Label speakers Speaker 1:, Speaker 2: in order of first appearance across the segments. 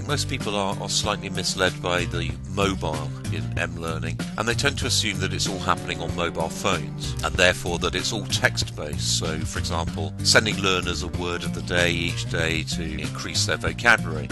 Speaker 1: think most people are slightly misled by the mobile in mLearning, and they tend to assume that it's all happening on mobile phones, and therefore that it's all text-based. So, for example, sending learners a word of the day each day to increase their vocabulary.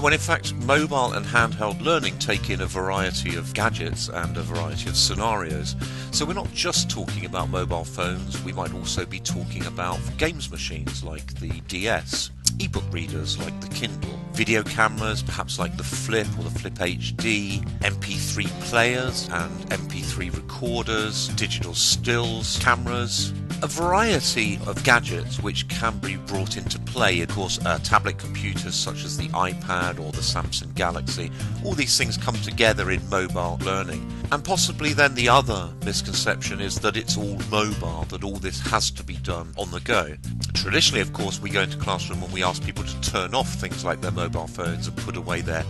Speaker 1: When in fact mobile and handheld learning take in a variety of gadgets and a variety of scenarios. So we're not just talking about mobile phones, we might also be talking about games machines like the DS, ebook readers like the Kindle, video cameras perhaps like the Flip or the Flip HD, MP3 players and MP3 recorders, digital stills cameras, a variety of gadgets which can be brought into play. Of course, tablet computers such as the iPad or the Samsung Galaxy, all these things come together in mobile learning. And possibly then the other misconception is that it's all mobile, that all this has to be done on the go. Traditionally, of course, we go into classroom and we ask people to turn off things like their mobile phones and put away their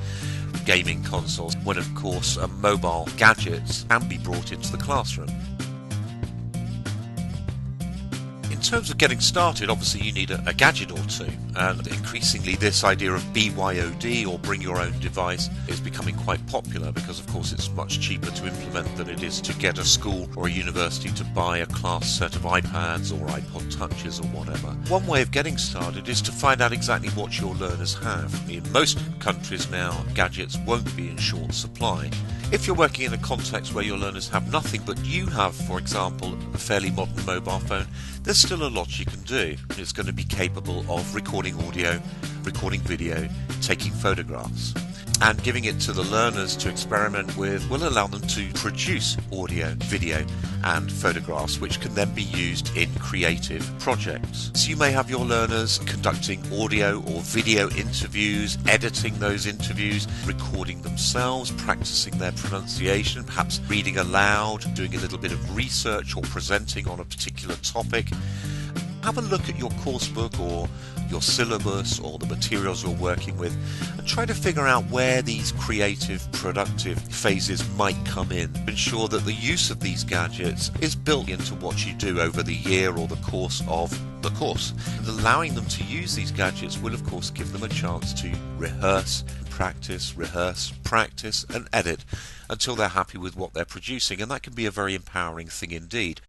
Speaker 1: gaming consoles, when of course mobile gadgets can be brought into the classroom. In terms of getting started, obviously you need a gadget or two, and increasingly this idea of BYOD, or bring your own device, is becoming quite popular because of course it's much cheaper to implement than it is to get a school or a university to buy a class set of iPads or iPod Touches or whatever. One way of getting started is to find out exactly what your learners have. In most countries now, gadgets won't be in short supply. If you're working in a context where your learners have nothing, but you have, for example, a fairly modern mobile phone, there's still a lot you can do. It's going to be capable of recording audio, recording video, taking photographs. And giving it to the learners to experiment with will allow them to produce audio, video and photographs which can then be used in creative projects. So you may have your learners conducting audio or video interviews, editing those interviews, recording themselves, practicing their pronunciation, perhaps reading aloud, doing a little bit of research or presenting on a particular topic. Have a look at your course book or your syllabus or the materials you're working with and try to figure out where these creative, productive phases might come in. Ensure that the use of these gadgets is built into what you do over the year or the course of the course. And allowing them to use these gadgets will of course give them a chance to rehearse, practice and edit until they're happy with what they're producing, and that can be a very empowering thing indeed.